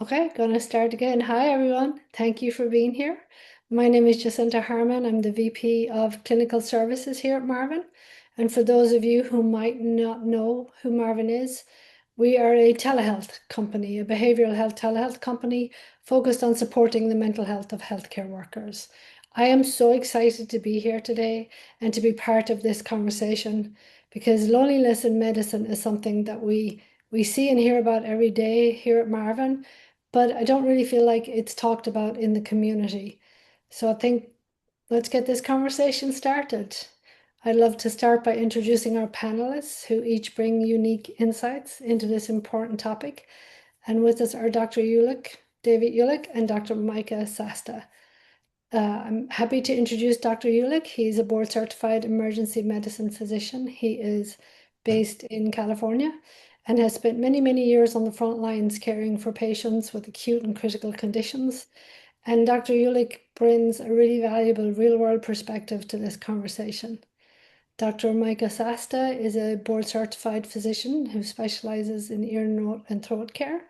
Okay, gonna start again. Hi, everyone. Thank you for being here. My name is Jacinta Harmon. I'm the VP of Clinical Services here at Marvin. And for those of you who might not know who Marvin is, we are a telehealth company, a behavioral health telehealth company focused on supporting the mental health of healthcare workers. I am so excited to be here today and to be part of this conversation because loneliness in medicine is something that we see and hear about every day here at Marvin, but I don't really feel like it's talked about in the community. So I think let's get this conversation started. I'd love to start by introducing our panelists who each bring unique insights into this important topic. And with us are Dr. Ulick, David Ulick, and Dr. Micah Sasta. I'm happy to introduce Dr. Ulick. He's a board certified emergency medicine physician. He is based in California and has spent many, many years on the front lines caring for patients with acute and critical conditions. And Dr. Ulick brings a really valuable real world perspective to this conversation. Dr. Micah Sasta is a board certified physician who specializes in ear, nose, and throat care,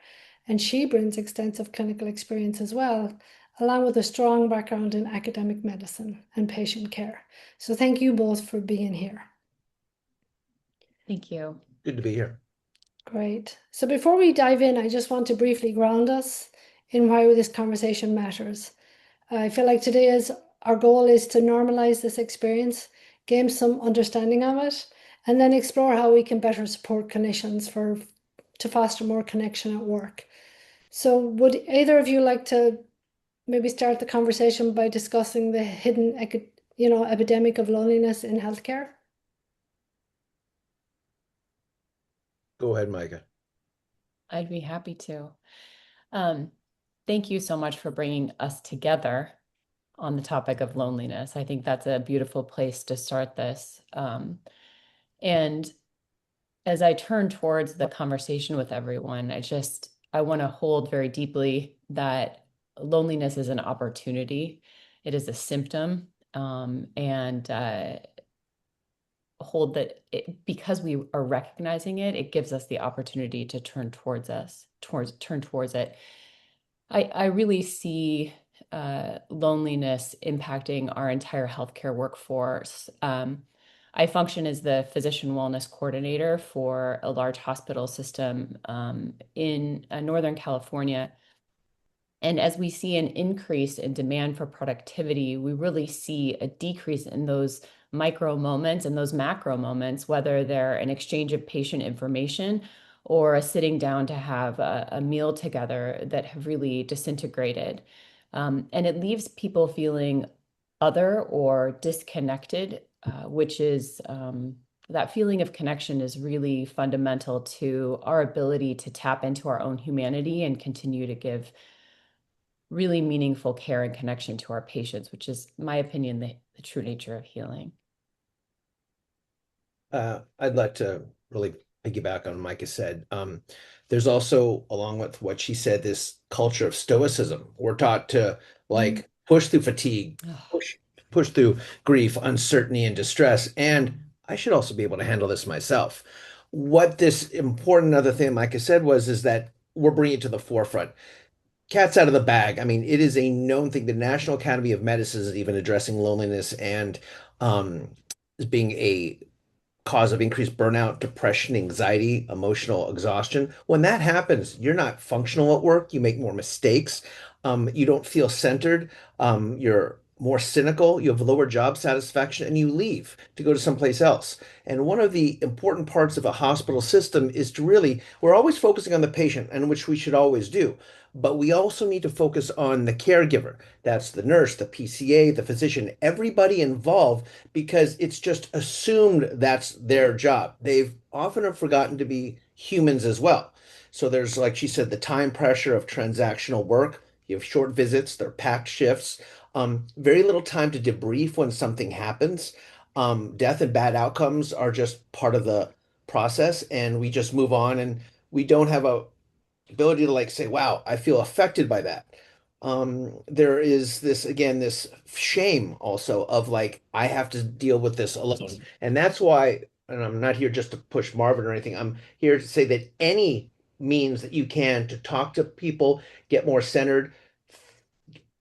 and she brings extensive clinical experience as well, along with a strong background in academic medicine and patient care. So thank you both for being here. Thank you. Good to be here. Great. So before we dive in, I just want to briefly ground us in why this conversation matters. I feel like today is our goal is to normalize this experience, gain some understanding of it, and then explore how we can better support clinicians to foster more connection at work. So would either of you like to maybe start the conversation by discussing the hidden epidemic of loneliness in healthcare? Go ahead, Micah. I'd be happy to. Thank you so much for bringing us together on the topic of loneliness. I think that's a beautiful place to start this. And as I turn towards the conversation with everyone, I want to hold very deeply that loneliness is an opportunity. It is a symptom, and hold that because we are recognizing it, it gives us the opportunity to turn towards it. I really see loneliness impacting our entire healthcare workforce. I function as the physician wellness coordinator for a large hospital system in Northern California. And as we see an increase in demand for productivity, we really see a decrease in those micro moments and those macro moments, whether they're an exchange of patient information or a sitting down to have a meal together, that have really disintegrated. And it leaves people feeling other or disconnected, which is that feeling of connection is really fundamental to our ability to tap into our own humanity and continue to give really meaningful care and connection to our patients, which is, in my opinion, the true nature of healing. I'd like to really piggyback on what Micah said. There's also, along with what she said, this culture of stoicism. We're taught to push through fatigue, push through grief, uncertainty, and distress. And I should also be able to handle this myself. What this important other thing Micah said is that we're bringing it to the forefront. Cat's out of the bag. I mean, it is a known thing. The National Academy of Medicine is even addressing loneliness and as being a cause of increased burnout, depression, anxiety, emotional exhaustion. When that happens, you're not functional at work. You make more mistakes. You don't feel centered. You're more cynical. You have lower job satisfaction, and you leave to go to someplace else. And one of the important parts of a hospital system is to really, we're always focusing on the patient, and which we should always do. But we also need to focus on the caregiver. That's the nurse, the PCA, the physician, everybody involved, because it's just assumed that's their job. They've often have forgotten to be humans as well. So there's, like she said, the time pressure of transactional work. You have short visits, they're packed shifts, very little time to debrief when something happens. Death and bad outcomes are just part of the process, and we just move on, and we don't have a ability to like say, wow, I feel affected by that. There is this, again, this shame also of like, I have to deal with this alone. And that's why, and I'm not here just to push Marvin or anything, I'm here to say that any means that you can to talk to people, get more centered,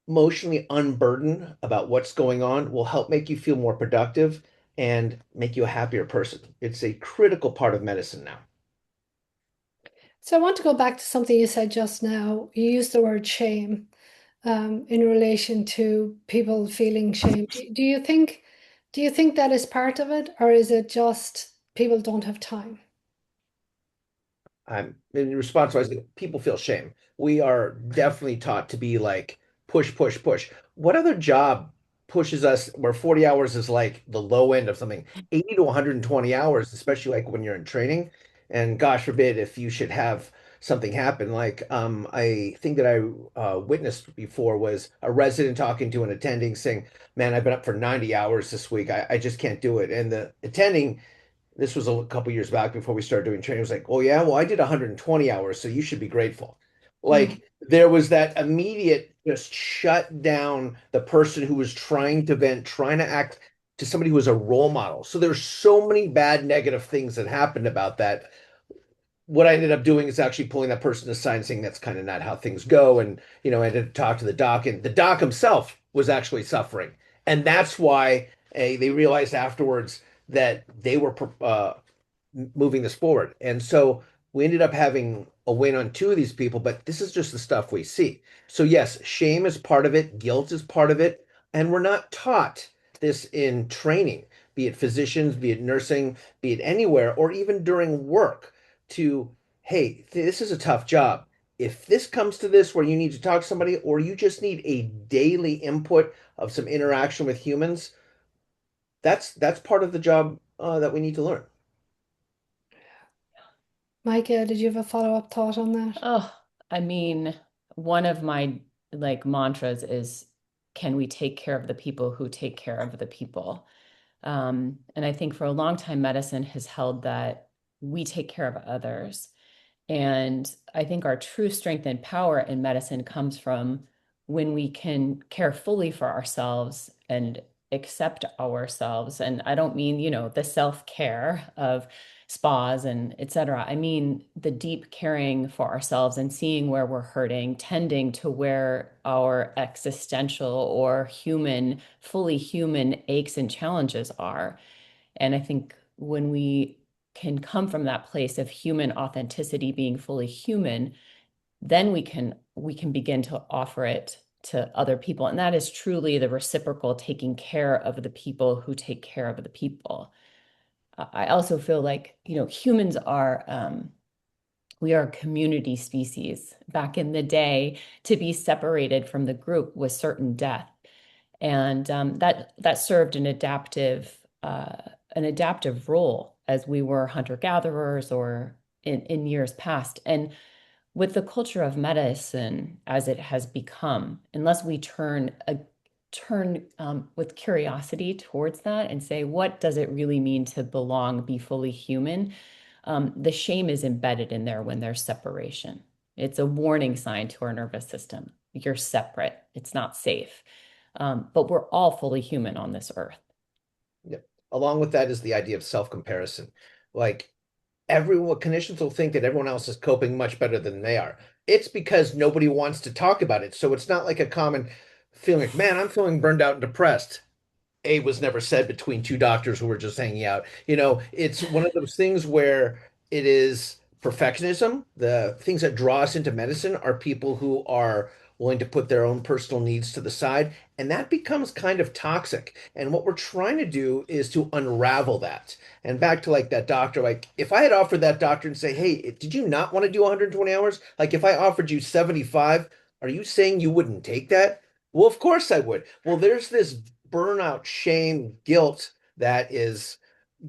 emotionally unburdened about what's going on will help make you feel more productive and make you a happier person. It's a critical part of medicine now. So I want to go back to something you said just now. You used the word shame in relation to people feeling shame. Do you think that is part of it, or is it just people don't have time? I'm in response to, I think people feel shame. We are definitely taught to be like push, push, push. What other job pushes us where 40 hours is like the low end of something, 80 to 120 hours, especially like when you're in training? And gosh forbid if you should have something happen. Like I think that I witnessed before was a resident talking to an attending saying, "Man, I've been up for 90 hours this week. I just can't do it." And the attending, this was a couple years back before we started doing training. It was like, oh yeah, well I did 120 hours, so you should be grateful. Mm. Like there was that immediate just shut down the person who was trying to vent, trying to act to somebody who was a role model. So there's so many bad negative things that happened about that. What I ended up doing is actually pulling that person aside and saying that's kind of not how things go. And I had to talk to the doc, and the doc himself was actually suffering. And that's why they realized afterwards that they were moving this forward. And so we ended up having a win on two of these people, but this is just the stuff we see. So, yes, shame is part of it, guilt is part of it. And we're not taught this in training, be it physicians, be it nursing, be it anywhere, or even during work to, hey, this is a tough job. If this comes to this where you need to talk to somebody or you just need a daily input of some interaction with humans, that's part of the job that we need to learn. Micah, did you have a follow-up thought on that? Oh, I mean, one of my like mantras is, can we take care of the people who take care of the people? And I think for a long time, medicine has held that we take care of others. And I think our true strength and power in medicine comes from when we can care fully for ourselves and accept ourselves. And I don't mean, the self-care of spas and et cetera. I mean the deep caring for ourselves and seeing where we're hurting, tending to where our existential or human, fully human aches and challenges are. And I think when we can come from that place of human authenticity, being fully human, then we can begin to offer it to other people. And that is truly the reciprocal taking care of the people who take care of the people. I also feel like, humans are we are a community species. Back in the day, to be separated from the group was certain death, and that served an adaptive role as we were hunter-gatherers or in years past. And with the culture of medicine as it has become, unless we turn with curiosity towards that and say, what does it really mean to belong, be fully human? The shame is embedded in there when there's separation. It's a warning sign to our nervous system. You're separate. It's not safe. But we're all fully human on this earth. Yep. Along with that is the idea of self-comparison. Like everyone, clinicians will think that everyone else is coping much better than they are. It's because nobody wants to talk about it. So it's not like a common feeling like, man, I'm feeling burned out and depressed. A was never said between two doctors who were just hanging out. It's one of those things where it is perfectionism. The things that draw us into medicine are people who are willing to put their own personal needs to the side, and that becomes kind of toxic. And what we're trying to do is to unravel that. And back to like that doctor, like if I had offered that doctor and say, "Hey, did you not want to do 120 hours? Like if I offered you 75, are you saying you wouldn't take that?" Well, of course I would. Well, there's this burnout, shame, guilt that is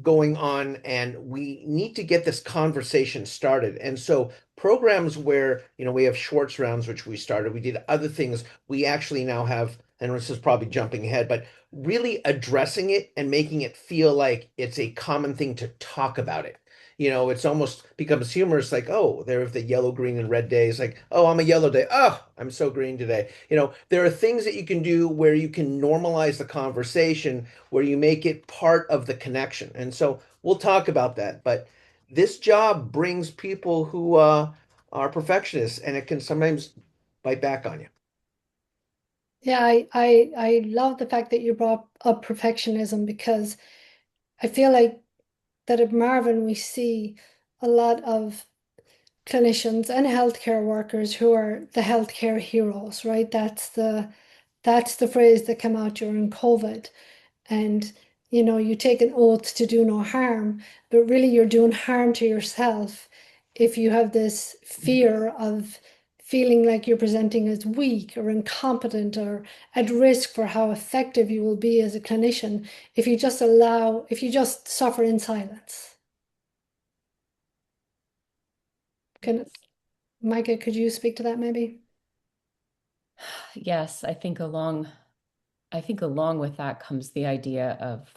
going on, and we need to get this conversation started. And so programs where, we have Schwartz rounds, which we started, we did other things. We actually now have, and this is probably jumping ahead, but really addressing it and making it feel like it's a common thing to talk about it. It's almost becomes humorous, like, oh, there are the yellow, green, and red days. Like, oh, I'm a yellow day. Oh, I'm so green today. There are things that you can do where you can normalize the conversation, where you make it part of the connection. And so we'll talk about that. But this job brings people who are perfectionists, and it can sometimes bite back on you. Yeah, I love the fact that you brought up perfectionism because I feel like that at Marvin we see a lot of clinicians and healthcare workers who are the healthcare heroes, right? That's the phrase that came out during COVID. And you take an oath to do no harm, but really you're doing harm to yourself if you have this fear of feeling like you're presenting as weak or incompetent or at risk for how effective you will be as a clinician if you just suffer in silence. Can Micah, could you speak to that maybe? Yes, I think along with that comes the idea of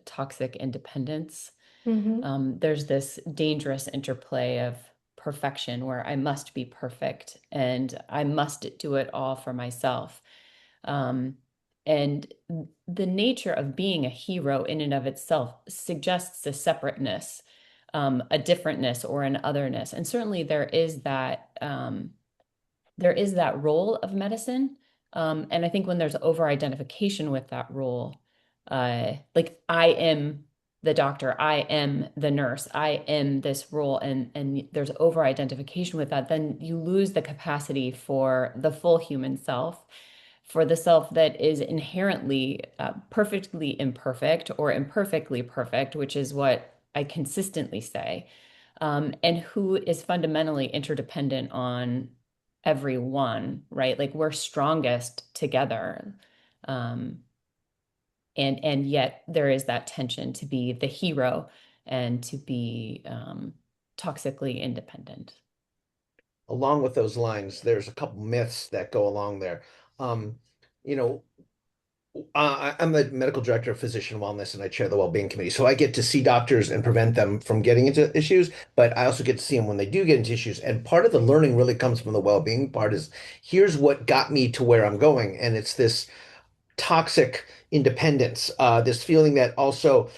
toxic independence. Mm-hmm. There's this dangerous interplay of perfection where I must be perfect and I must do it all for myself. Um, and the nature of being a hero in and of itself suggests a separateness, a differentness, or an otherness. And certainly there is that role of medicine. And I think when there's over identification with that role, like I am the doctor, I am the nurse, I am this role, and there's over identification with that, then you lose the capacity for the full human self, for the self that is inherently perfectly imperfect or imperfectly perfect, which is what I consistently say, and who is fundamentally interdependent on everyone, right? Like we're strongest together. Um, and yet there is that tension to be the hero and to be toxically independent. Along with those lines, there's a couple myths that go along there. Um, you know, I'm a medical director of physician wellness and I chair the well-being committee. So I get to see doctors and prevent them from getting into issues, but I also get to see them when they do get into issues. And part of the learning really comes from the well-being part is here's what got me to where I'm going. And it's this toxic independence, this feeling that also,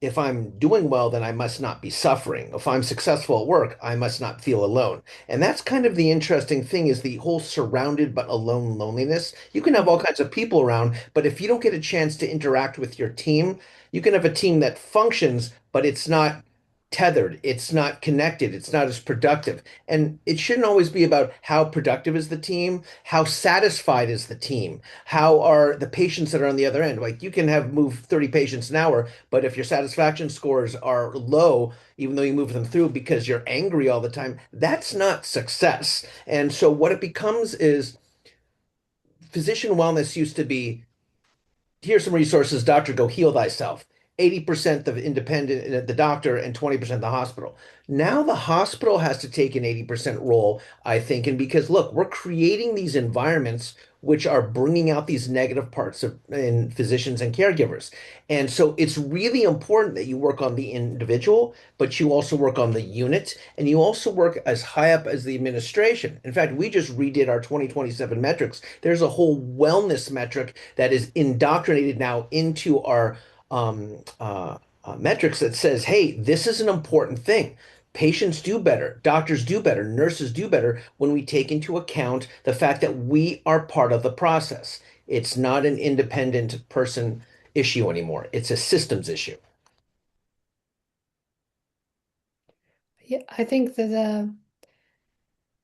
if I'm doing well, then I must not be suffering. If I'm successful at work, I must not feel alone. And that's kind of the interesting thing is the whole surrounded but alone loneliness. You can have all kinds of people around, but if you don't get a chance to interact with your team, you can have a team that functions, but it's not tethered, it's not connected, it's not as productive. And it shouldn't always be about how productive is the team, how satisfied is the team, how are the patients that are on the other end? Like you can have move 30 patients an hour, but if your satisfaction scores are low, even though you move them through because you're angry all the time, that's not success. And so what it becomes is physician wellness used to be here's some resources, doctor, go heal thyself. 80% of independent, the doctor, and 20% the hospital. Now the hospital has to take an 80% role, I think. And because look, we're creating these environments which are bringing out these negative parts of in physicians and caregivers. And so it's really important that you work on the individual, but you also work on the unit and you also work as high up as the administration. In fact, we just redid our 2027 metrics. There's a whole wellness metric that is indoctrinated now into our metrics that says, hey, this is an important thing. Patients do better, doctors do better, nurses do better when we take into account the fact that we are part of the process. It's not an independent person issue anymore. It's a systems issue. Yeah, I think that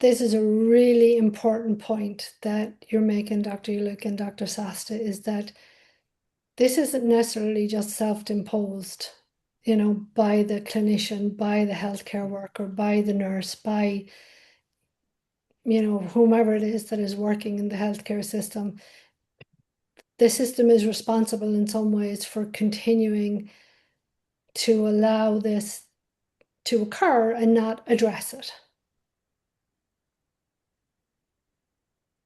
this is a really important point that you're making, Dr. Ulick and Dr. Sasta, is that this isn't necessarily just self-imposed, by the clinician, by the healthcare worker, by the nurse, by, whomever it is that is working in the healthcare system. The system is responsible in some ways for continuing to allow this to occur and not address it.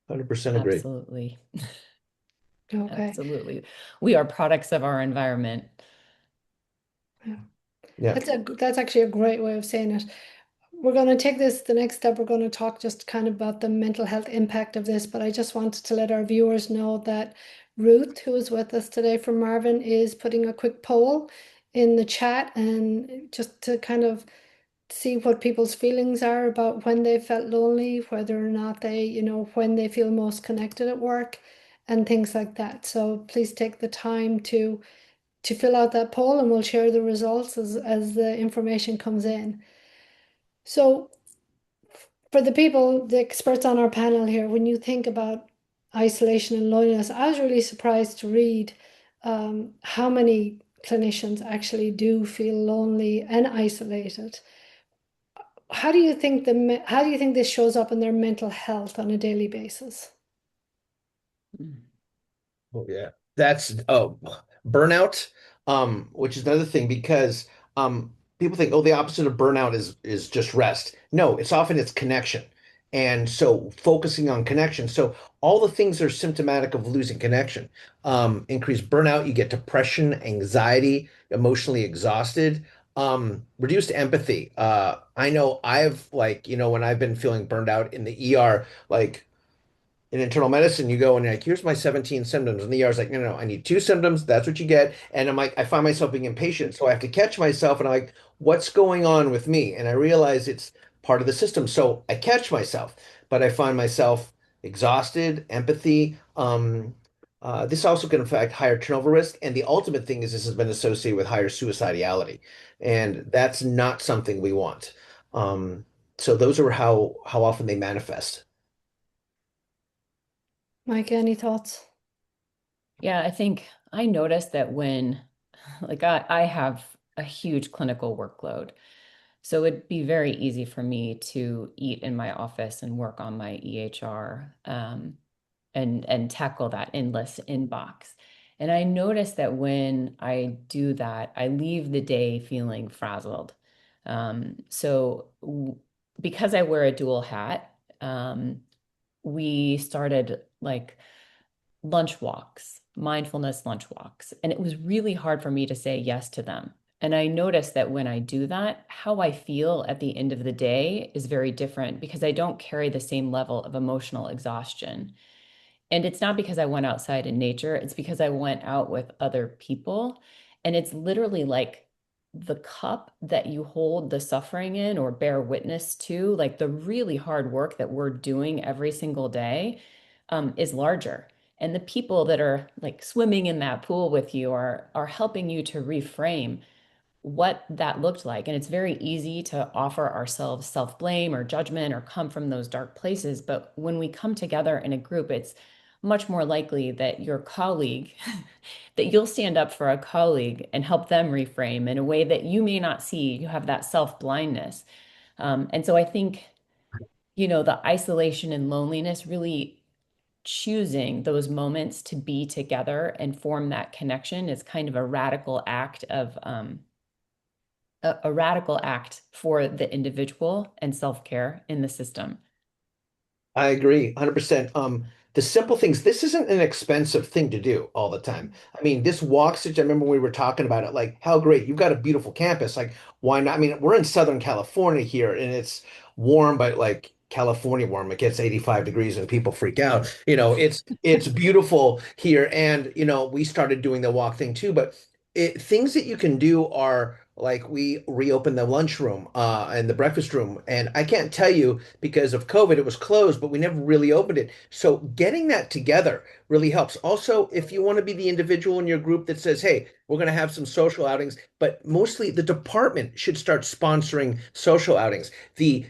100% agree. Absolutely. Okay. Absolutely. We are products of our environment. Yeah. Yeah. That's actually a great way of saying it. We're going to take this the next step. We're going to talk just kind of about the mental health impact of this, but I just wanted to let our viewers know that Ruth, who is with us today from Marvin, is putting a quick poll in the chat and just to kind of see what people's feelings are about when they felt lonely, whether or not they, when they feel most connected at work and things like that. So please take the time to fill out that poll and we'll share the results as the information comes in. So for the people, the experts on our panel here, when you think about isolation and loneliness, I was really surprised to read how many clinicians actually do feel lonely and isolated. How do you think this shows up in their mental health on a daily basis? Mm. Oh yeah. That's burnout, which is another thing because people think, oh, the opposite of burnout is just rest. No, it's connection. And so focusing on connection. So all the things that are symptomatic of losing connection. Increased burnout, you get depression, anxiety, emotionally exhausted, reduced empathy. I know I've like, when I've been feeling burned out in the ER, like in internal medicine, you go and you're like, here's my 17 symptoms. And the ER is like, no, no, no, I need two symptoms. That's what you get. And I'm like, I find myself being impatient. So I have to catch myself and I'm like, what's going on with me? And I realize it's part of the system. So I catch myself, but I find myself exhausted, empathy. This also can affect higher turnover risk. And the ultimate thing is this has been associated with higher suicidality. And that's not something we want. Um, so those are how often they manifest. Mike, any thoughts? Yeah, I think I noticed that when, like, I have a huge clinical workload. So it'd be very easy for me to eat in my office and work on my EHR, and tackle that endless inbox. And I noticed that when I do that, I leave the day feeling frazzled. Because I wear a dual hat, we started like lunch walks, mindfulness lunch walks. And it was really hard for me to say yes to them. And I noticed that when I do that, how I feel at the end of the day is very different because I don't carry the same level of emotional exhaustion. And it's not because I went outside in nature, it's because I went out with other people. And it's literally like the cup that you hold the suffering in or bear witness to, like the really hard work that we're doing every single day, is larger. And the people that are like swimming in that pool with you are helping you to reframe what that looked like. And it's very easy to offer ourselves self-blame or judgment or come from those dark places. But when we come together in a group, it's much more likely that your colleague, that you'll stand up for a colleague and help them reframe in a way that you may not see. You have that self-blindness. And so I think, the isolation and loneliness really choosing those moments to be together and form that connection is kind of a radical act for the individual and self-care in the system. I agree 100%. The simple things, this isn't an expensive thing to do all the time. I mean, this walk stitch, I remember when we were talking about it, like how great, you've got a beautiful campus. Like, why not? I mean, we're in Southern California here and it's warm, but like California warm, it gets 85 degrees and people freak out. It's beautiful here. And we started doing the walk thing too, but things that you can do are like we reopened the lunchroom and the breakfast room. And I can't tell you because of COVID, it was closed, but we never really opened it. So getting that together really helps. Also, if you want to be the individual in your group that says, hey, we're going to have some social outings, but mostly the department should start sponsoring social outings. The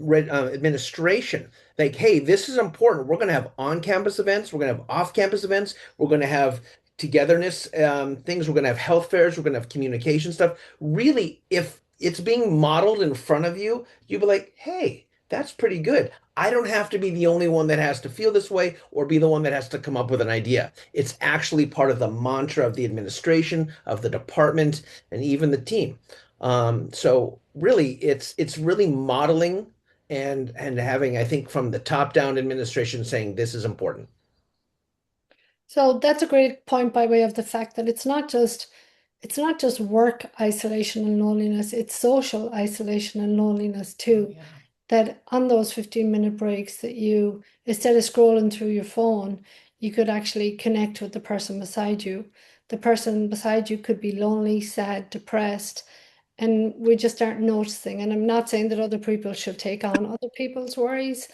administration, like, hey, this is important. We're going to have on-campus events. We're going to have off-campus events. We're going to have togetherness things. We're going to have health fairs. We're going to have communication stuff. Really, if it's being modeled in front of you, you'll be like, hey, that's pretty good. I don't have to be the only one that has to feel this way or be the one that has to come up with an idea. It's actually part of the mantra of the administration, of the department, and even the team. So really, it's really modeling and having, I think, from the top down administration saying this is important. So that's a great point by way of the fact that it's not just work isolation and loneliness, it's social isolation and loneliness Oh too. yeah. That on those 15-minute breaks that you, instead of scrolling through your phone, you could actually connect with the person beside you. The person beside you could be lonely, sad, depressed, and we just aren't noticing. And I'm not saying that other people should take on other people's worries,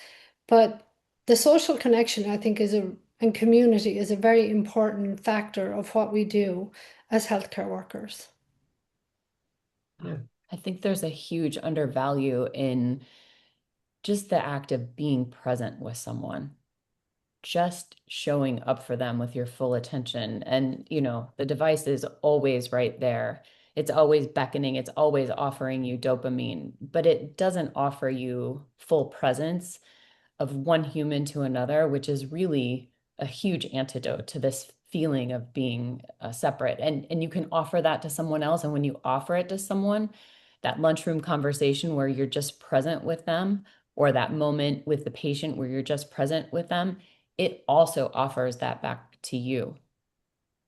but the social connection, I think, and community is a very important factor of what we do as healthcare workers. Yeah. I think there's a huge undervalue in just the act of being present with someone, just showing up for them with your full attention. And, the device is always right there. It's always beckoning, it's always offering you dopamine, but it doesn't offer you full presence of one human to another, which is really a huge antidote to this feeling of being separate. And you can offer that to someone else. And when you offer it to someone, that lunchroom conversation where you're just present with them, or that moment with the patient where you're just present with them, it also offers that back to you.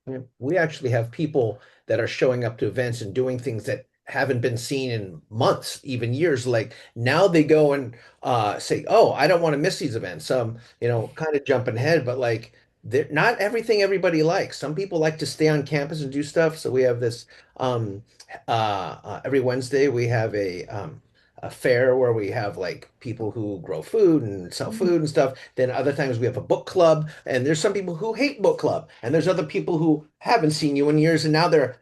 Yeah. We actually have people that are showing up to events and doing things that haven't been seen in months, even years. Like now they go and say, "Oh, I don't want to miss these events." Kind of jumping ahead, but like not everything everybody likes. Some people like to stay on campus and do stuff. So we have this um, every Wednesday we have a fair where we have like people who grow food and sell food and stuff. Then other times we have a book club, and there's some people who hate book club, and there's other people who haven't seen you in years, and now they're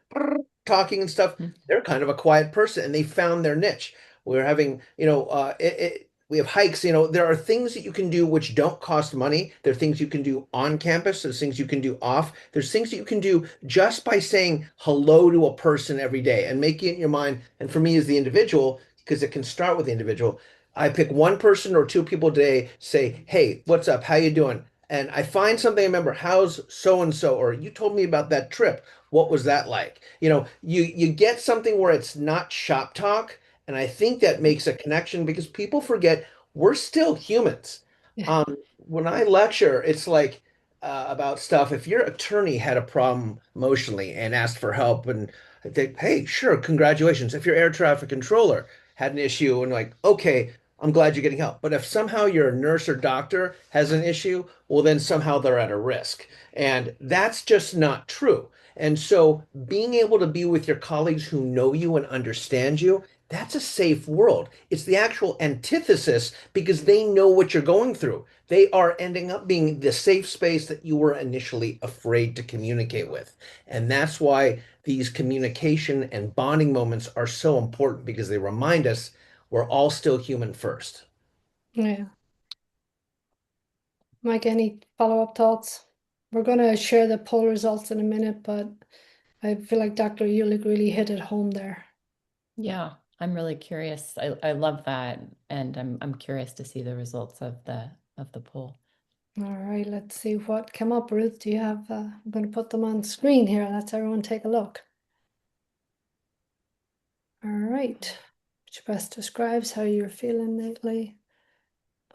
talking and stuff. They're kind of a quiet person, and they found their niche. We're having, we have hikes. There are things that you can do which don't cost money. There are things you can do on campus. There's things you can do off. There's things that you can do just by saying hello to a person every day and making it in your mind. And for me, as the individual, because it can start with the individual. I pick one person or two people a day, say, "Hey, what's up? How you doing?" And I find something I remember, "How's so and so?" Or "You told me about that trip. What was that like?" You get something where it's not shop talk, and I think that makes a connection because people forget we're still humans. Yeah. When I lecture, it's like about stuff. If your attorney had a problem emotionally and asked for help, and I think, "Hey, sure, congratulations." If your air traffic controller had an issue and like, okay, I'm glad you're getting help. But if somehow your nurse or doctor has an issue, well, then somehow they're at a risk. And that's just not true. And so being able to be with your colleagues who know you and understand you, that's a safe world. It's the actual antithesis because they know what you're going through. They are ending up being the safe space that you were initially afraid to communicate with. And that's why these communication and bonding moments are so important because they remind us we're all still human first. Yeah. Mike, any follow-up thoughts? We're going to share the poll results in a minute, but I feel like Dr. Ulick really hit it home there. Yeah, I'm really curious. I love that. And I'm curious to see the results of the poll. All right, let's see what came up. Ruth, do you have, I'm going to put them on screen here. Let's everyone take a look. All right, which best describes how you're feeling lately?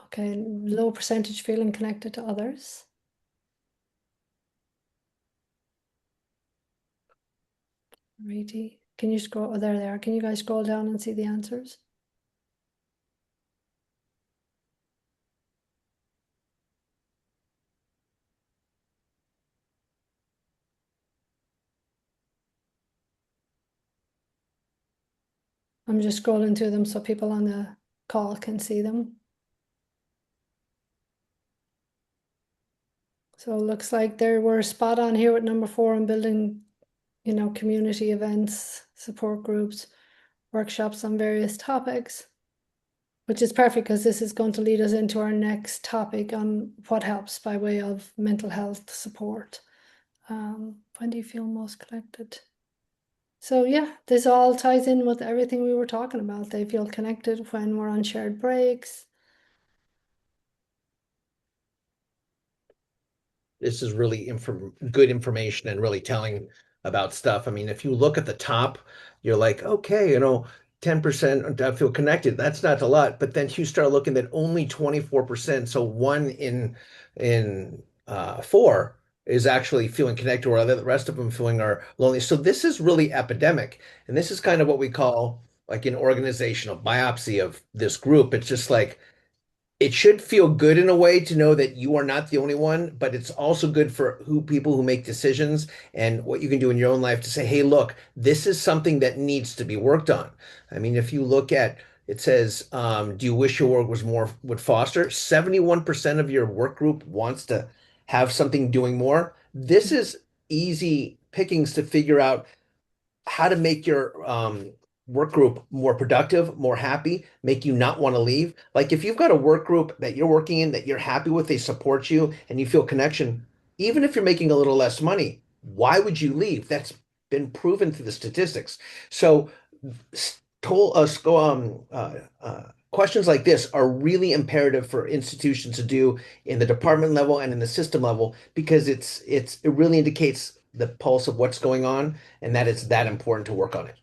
Okay, low percentage feeling connected to others. Righty. Can you scroll? Oh, there they are. Can you guys scroll down and see the answers? I'm just scrolling through them so people on the call can see them. So it looks like they were spot on here with number 4 on building, community events, support groups, workshops on various topics, which is perfect because this is going to lead us into our next topic on what helps by way of mental health support. When do you feel most connected? So yeah, this all ties in with everything we were talking about. They feel connected when we're on shared breaks. This is really good information and really telling about stuff. I mean, if you look at the top, you're like, okay, 10% I feel connected. That's not a lot. But then you start looking at only 24%. So one in four is actually feeling connected, or the rest of them feeling are lonely. So this is really epidemic. And this is kind of what we call like an organizational biopsy of this group. It's just like it should feel good in a way to know that you are not the only one, but it's also good for who people who make decisions and what you can do in your own life to say, hey, look, this is something that needs to be worked on. I mean, if you look at it says, do you wish your work was more would foster? 71% of your work group wants to have something doing more. This is easy pickings to figure out how to make your work group more productive, more happy, make you not want to leave. Like if you've got a work group that you're working in that you're happy with, they support you and you feel connection, even if you're making a little less money, why would you leave? That's been proven through the statistics. So told us go questions like this are really imperative for institutions to do in the department level and in the system level because it really indicates the pulse of what's going on and that it's that important to work on it.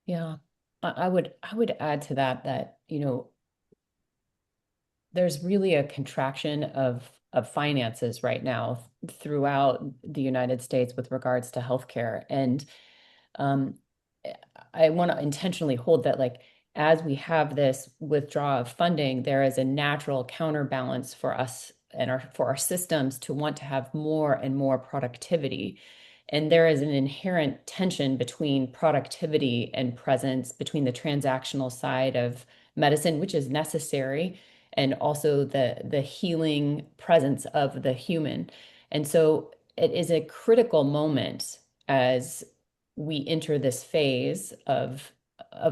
Yeah. I would add to that that, there's really a contraction of finances right now throughout the United States with regards to healthcare. And um, I want to intentionally hold that, like, as we have this withdrawal of funding, there is a natural counterbalance for us and for our systems to want to have more and more productivity. And there is an inherent tension between productivity and presence, between the transactional side of medicine, which is necessary, and also the healing presence of the human. And so it is a critical moment as we enter this phase of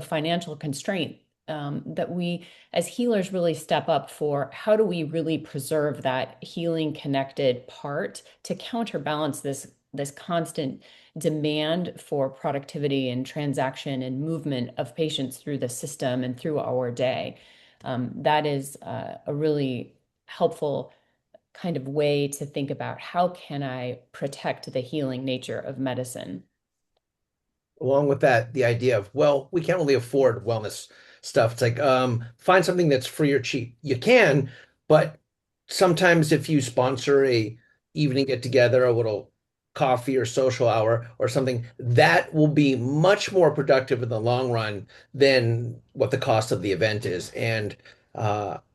financial constraint, that we as healers really step up for how do we really preserve that healing connected part to counterbalance this constant demand for productivity and transaction and movement of patients through the system and through our day. That is a really helpful kind of way to think about how can I protect the healing nature of medicine. Along with that, the idea of, well, we can't really afford wellness stuff. It's like, find something that's free or cheap. You can, but sometimes if you sponsor a evening get together, a little coffee or social hour or something, that will be much more productive in the long run than what the cost of the event is. And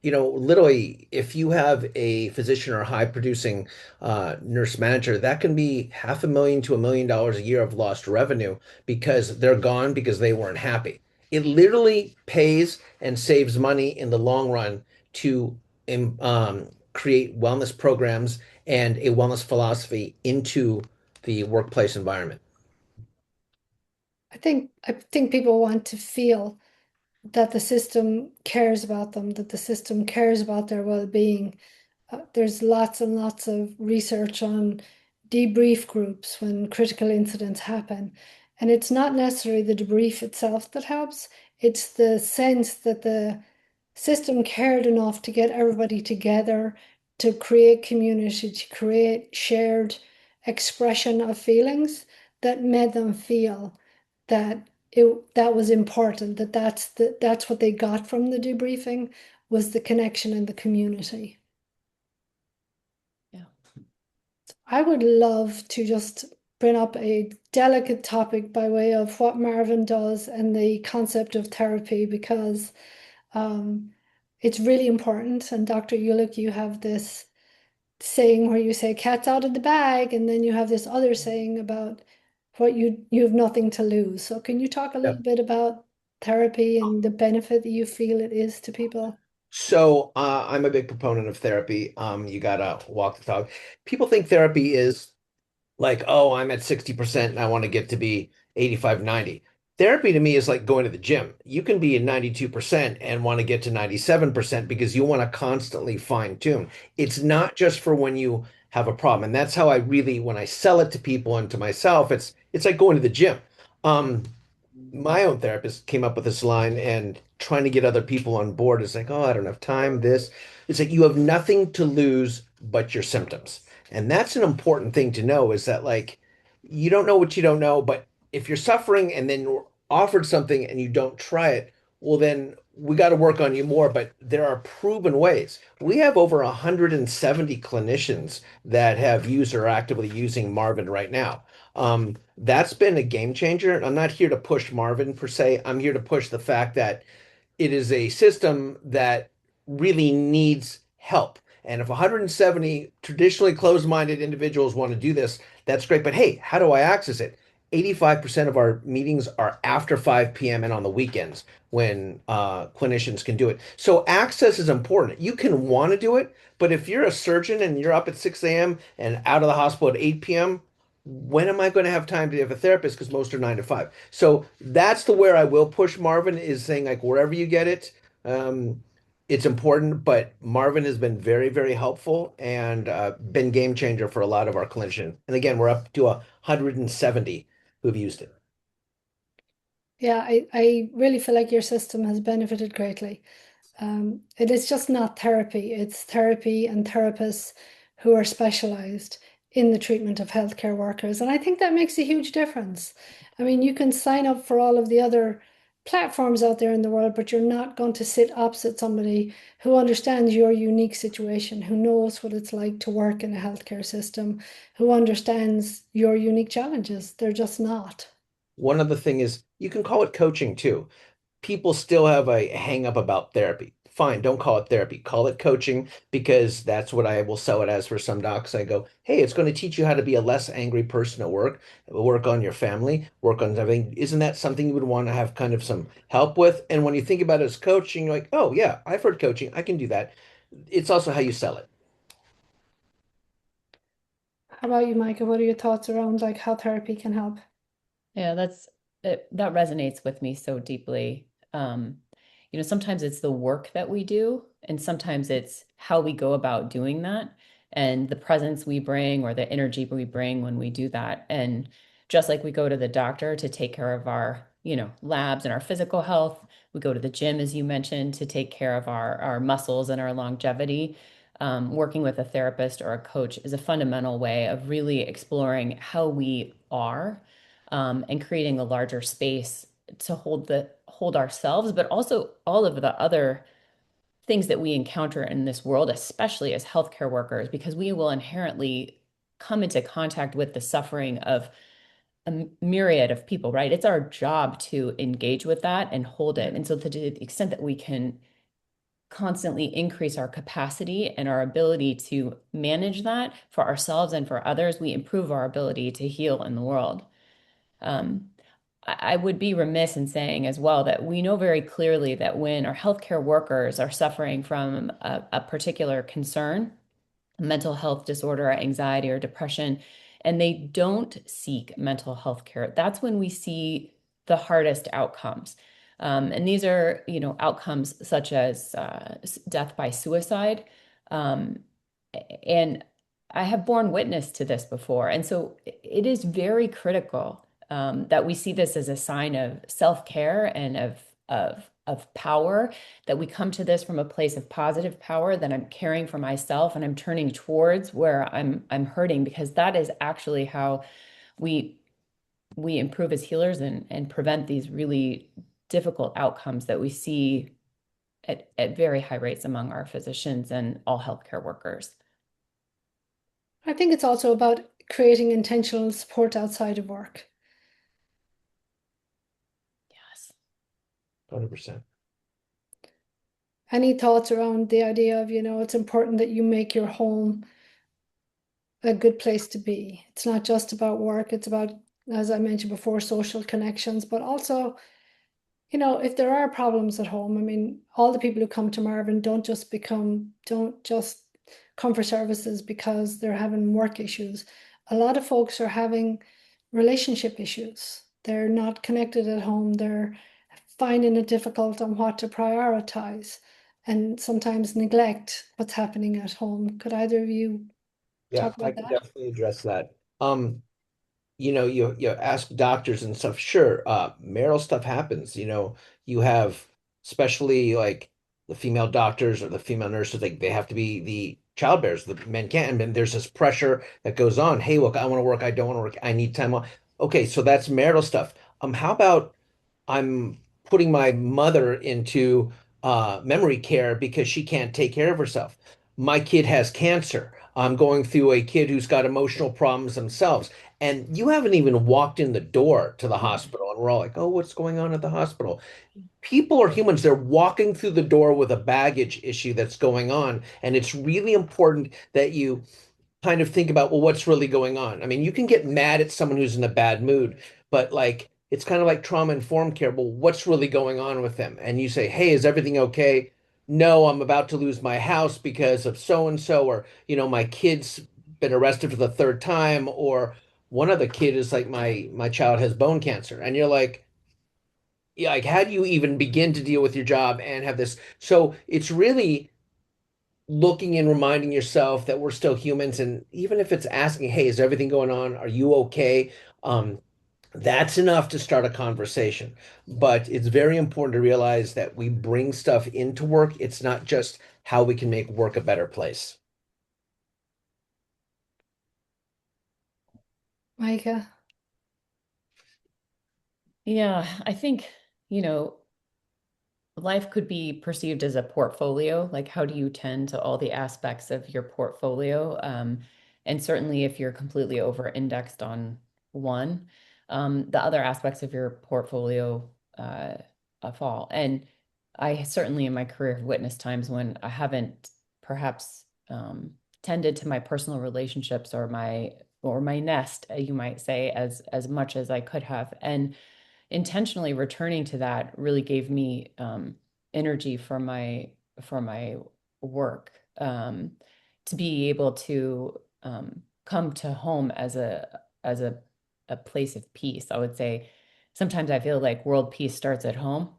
literally, if you have a physician or high producing nurse manager, that can be $500,000 to $1 million a year of lost revenue because they're gone because they weren't happy. It literally pays and saves money in the long run to create wellness programs and a wellness philosophy into the workplace environment. I think people want to feel that the system cares about them, that the system cares about their well-being. There's lots and lots of research on debrief groups when critical incidents happen. And it's not necessarily the debrief itself that helps, it's the sense that the system cared enough to get everybody together, to create community, to create shared expression of feelings that made them feel that that was important, that's what they got from the debriefing was the connection and the community. Yeah. I would love to just bring up a delicate topic by way of what Marvin does and the concept of therapy because um, it's really important. And Dr. Ulick, you have this saying where you say cat's out of the bag, and then you have this other saying about what you have nothing to lose. So can you talk a Yeah. little bit about therapy and the benefit that you feel it is to people? So I'm a big proponent of therapy. You gotta walk the talk. People think therapy is like, oh, I'm at 60% and I want to get to be 85, 90. Therapy to me is like going to the gym. You can be at 92% and want to get to 97% because you want to constantly fine tune. It's not just for when you have a problem. And that's how I really, when I sell it to people and to myself, it's like going to the gym. Um, my own therapist came up with this line and trying to get other people on board is like, oh, I don't have time, this. It's like you have nothing to lose but your symptoms. And that's an important thing to know is that like you don't know what you don't know, but if you're suffering and then you're offered something and you don't try it, well then we got to work on you more, but there are proven ways. We have over 170 clinicians that have used or are actively using Marvin right now. That's been a game changer. I'm not here to push Marvin per se. I'm here to push the fact that it is a system that really needs help. And if 170 traditionally closed-minded individuals want to do this, that's great. But hey, how do I access it? 85% of our meetings are after 5 p.m. and on the weekends when clinicians can do it. So access is important. You can want to do it, but if you're a surgeon and you're up at 6 a.m. and out of the hospital at 8 p.m., when am I going to have time to have a therapist? Because most are 9 to 5. So that's the where I will push Marvin is saying like wherever you get it, it's important. But Marvin has been very, very helpful and been game changer for a lot of our clinicians. And again, we're up to 170 who've used it. Yeah, I really feel like your system has benefited greatly. It is just not therapy, it's therapy and therapists who are specialized in the treatment of healthcare workers. And I think that makes a huge difference. I mean, you can sign up for all of the other platforms out there in the world, but you're not going to sit opposite somebody who understands your unique situation, who knows what it's like to work in a healthcare system, who understands your unique challenges. They're just not. One other thing is you can call it coaching too. People still have a hang up about therapy. Fine, don't call it therapy. Call it coaching because that's what I will sell it as for some docs. I go, hey, it's going to teach you how to be a less angry person at work, work on your family, work on everything. Isn't that something you would want to have kind of some help with? And when you think about it as coaching, you're like, oh, yeah, I've heard coaching. I can do that. It's also how you sell it. How about you, Micah? What are your thoughts around like how therapy can help? Yeah, that resonates with me so deeply. Sometimes it's the work that we do, and sometimes it's how we go about doing that, and the presence we bring or the energy we bring when we do that. And just like we go to the doctor to take care of our, labs and our physical health, we go to the gym, as you mentioned, to take care of our muscles and our longevity. Working with a therapist or a coach is a fundamental way of really exploring how we are and creating a larger space to hold ourselves, but also all of the other things that we encounter in this world, especially as healthcare workers, because we will inherently come into contact with the suffering of a myriad of people, right? It's our job to engage with that and hold it. And so to the extent that we can constantly increase our capacity and our ability to manage that for ourselves and for others, we improve our ability to heal in the world. Um, I would be remiss in saying as well that we know very clearly that when our healthcare workers are suffering from a particular concern, mental health disorder, anxiety, or depression, and they don't seek mental health care, that's when we see the hardest outcomes. And these are, outcomes such as death by suicide. Um, and I have borne witness to this before. And so it is very critical that we see this as a sign of self-care and of power, that we come to this from a place of positive power, that I'm caring for myself and I'm turning towards where I'm hurting, because that is actually how we we improve as healers and prevent these really difficult outcomes that we see at very high rates among our physicians and all healthcare workers. I think it's also about creating intentional support outside of work. Yes. 100%. Any thoughts around the idea of, it's important that you make your home a good place to be? It's not just about work, it's about, as I mentioned before, social connections, but also, if there are problems at home, I mean, all the people who come to Marvin don't just come for services because they're having work issues. A lot of folks are having relationship issues. They're not connected at home. They're finding it difficult on what to prioritize and sometimes neglect what's happening at home. Could either of you Yeah, talk I about can that? definitely address that. You ask doctors and stuff. Sure, marital stuff happens. You have especially like the female doctors or the female nurses, like they have to be the childbearers. The men can't, and there's this pressure that goes on. Hey, look, I want to work. I don't want to work. I need time off. Okay, so that's marital stuff. How about I'm putting my mother into memory care because she can't take care of herself. My kid has cancer. I'm going through a kid who's got emotional problems themselves. And you haven't even walked in the door to the hospital. And we're all like, oh, what's going on at the hospital? People are humans. They're walking through the door with a baggage issue that's going on. And it's really important that you kind of think about, well, what's really going on? I mean, you can get mad at someone who's in a bad mood, but like it's kind of like trauma-informed care. Well, what's really going on with them? And you say, hey, is everything okay? No, I'm about to lose my house because of so and so, or my kid's been arrested for the third time, or one other kid is like my child has bone cancer. And you're like, yeah, like how do you even begin to deal with your job and have this? So it's really looking and reminding yourself that we're still humans. And even if it's asking, hey, is everything going on? Are you okay? Um, that's enough to start a conversation. But it's very important to realize that we bring stuff into work. It's not just how we can make work a better place. Micah. Yeah, I think, you know, life could be perceived as a portfolio. Like, how do you tend to all the aspects of your portfolio? And certainly, if you're completely over indexed on one, the other aspects of your portfolio uh, fall. And I certainly in my career have witnessed times when I haven't perhaps tended to my personal relationships or my nest, you might say, as much as I could have. And intentionally returning to that really gave me energy for my work, to be able to come to home as a place of peace. I would say sometimes I feel like world peace starts at home,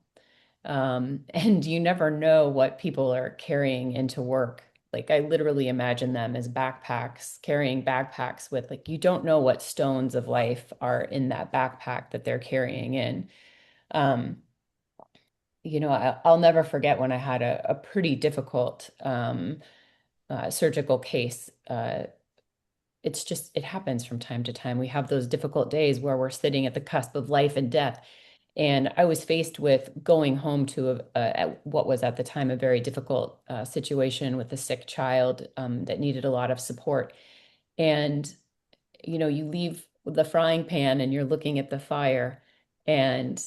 and you never know what people are carrying into work. Like I literally imagine them as backpacks, carrying backpacks with like you don't know what stones of life are in that backpack that they're carrying in. Um, I'll never forget when I had a pretty difficult surgical case. It's just, it happens from time to time. We have those difficult days where we're sitting at the cusp of life and death. And I was faced with going home to what was at the time a very difficult situation with a sick child that needed a lot of support. And, you leave the frying pan and you're looking at the fire and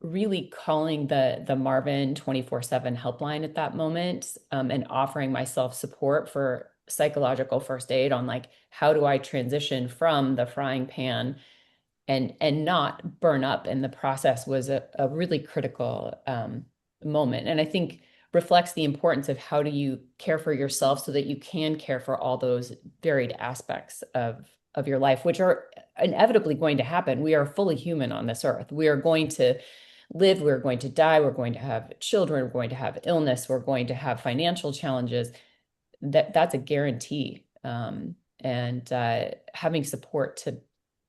really calling the Marvin 24/7 helpline at that moment, and offering myself support for psychological first aid on like how do I transition from the frying pan and not burn up in the process was a really critical moment. And I think reflects the importance of how do you care for yourself so that you can care for all those varied aspects of your life, which are inevitably going to happen. We are fully human on this earth. We are going to live, we're going to die, we're going to have children, we're going to have illness, we're going to have financial challenges. That's a guarantee. And having support to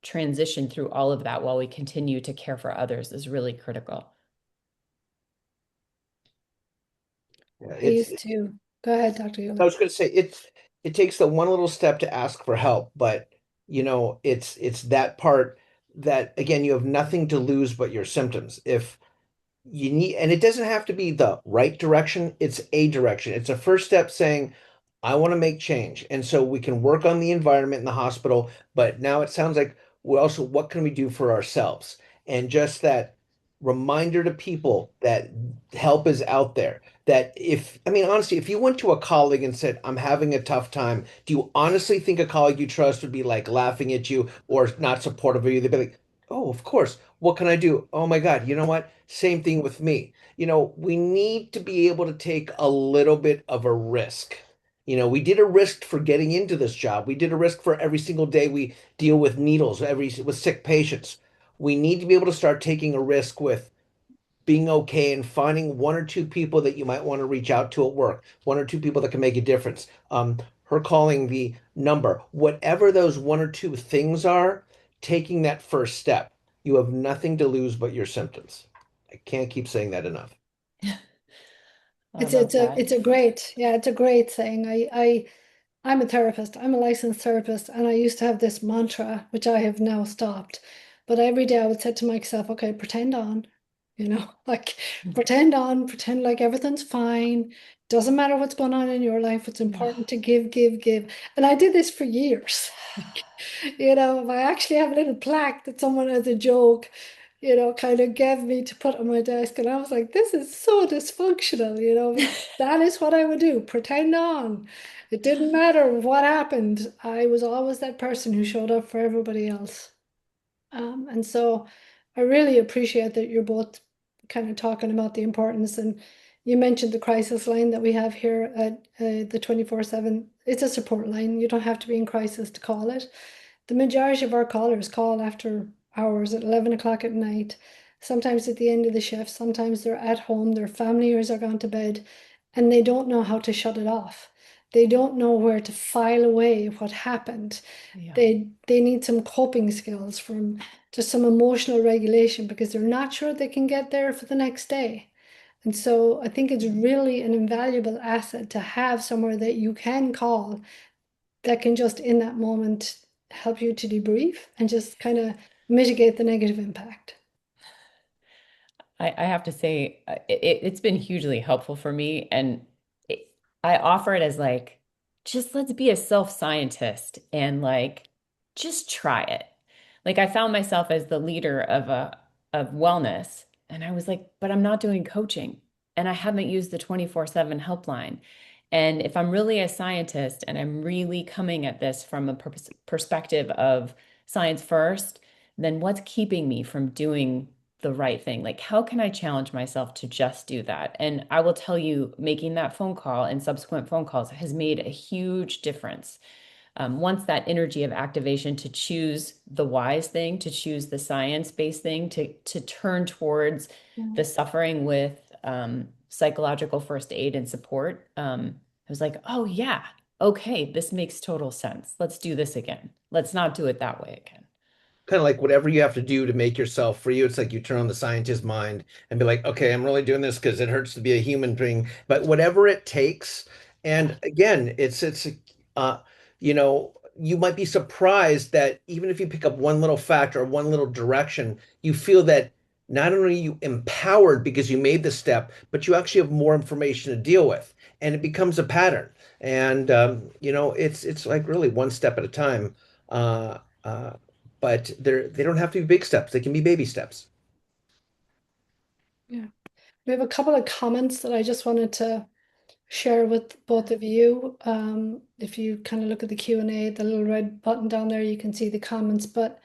transition through all of that while we continue to care for others is really critical. Yeah, I used to go ahead, Dr. I Yola. was going to say it takes the one little step to ask for help, but it's that part that again you have nothing to lose but your symptoms. If you need, and it doesn't have to be the right direction, it's a direction. It's a first step saying, I want to make change. And so we can work on the environment in the hospital, but now it sounds like we also, what can we do for ourselves? And just that reminder to people that help is out there. That if, I mean, honestly, if you went to a colleague and said, I'm having a tough time, do you honestly think a colleague you trust would be like laughing at you or not supportive of you? They'd be like, oh, of course. What can I do? Oh my God. You know what? Same thing with me. We need to be able to take a little bit of a risk. We did a risk for getting into this job. We did a risk for every single day we deal with needles, with sick patients. We need to be able to start taking a risk with being okay and finding one or two people that you might want to reach out to at work, one or two people that can make a difference. Her calling the number, whatever those one or two things are, taking that first step. You have nothing to lose but your symptoms. I can't keep saying that enough. I It's love it's a that. it's a great, yeah, it's a great thing. I'm a therapist. I'm a licensed therapist, and I used to have this mantra, which I have now stopped. But every day I would say to myself, okay, pretend on. like pretend on, pretend like everything's fine. Doesn't matter what's going on in your life. It's important to give, give, give. And I did this for years. I actually have a little plaque that someone as a joke, kind of gave me to put on my desk. And I was like, this is so dysfunctional, but that is what I would do. Pretend on. It didn't matter what happened. I was always that person who showed up for everybody else. And so I really appreciate that you're both kind of talking about the importance. And you mentioned the crisis line that we have here at the 24/7. It's a support line. You don't have to be in crisis to call it. The majority of our callers call after hours at 11 o'clock at night, sometimes at the end of the shift, sometimes they're at home, their families are gone to bed, and they don't know how to shut it off. They don't know where to file away what happened. Yeah. They need some coping skills from just some emotional regulation because they're not sure they can get there for the next day. And so I think it's really an invaluable asset to have somewhere that you can call that can just in that moment help you to debrief and just kind of mitigate the negative impact. I have to say, it's been hugely helpful for me. And it, I offer it as like, just let's be a self-scientist and like, just try it. Like I found myself as the leader of wellness, and I was like, but I'm not doing coaching, and I haven't used the 24/7 helpline. And if I'm really a scientist and I'm really coming at this from a perspective of science first, then what's keeping me from doing the right thing? Like, how can I challenge myself to just do that? And I will tell you, making that phone call and subsequent phone calls has made a huge difference. Once that energy of activation to choose the wise thing, to choose the science-based thing, to turn towards Yeah. the suffering with psychological first aid and support, I was like, oh yeah, okay, this makes total sense. Let's do this again. Let's not do it that way again. Kind of like whatever you have to do to make yourself free. It's like you turn on the scientist mind and be like, okay, I'm really doing this because it hurts to be a human being, but whatever it takes. Yeah. And again, uh, you might be surprised that even if you pick up one little fact or one little direction, you feel that not only are you empowered because you made the step, but you actually have more information to deal with, and it becomes a pattern. And it's like really one step at a time. Uh, uh, but they don't have to be big steps. They can be baby steps. Yeah. We have a couple of comments that I just wanted to share with both of you. If you kind of look at the Q&A, the little red button down there, you can see the comments. But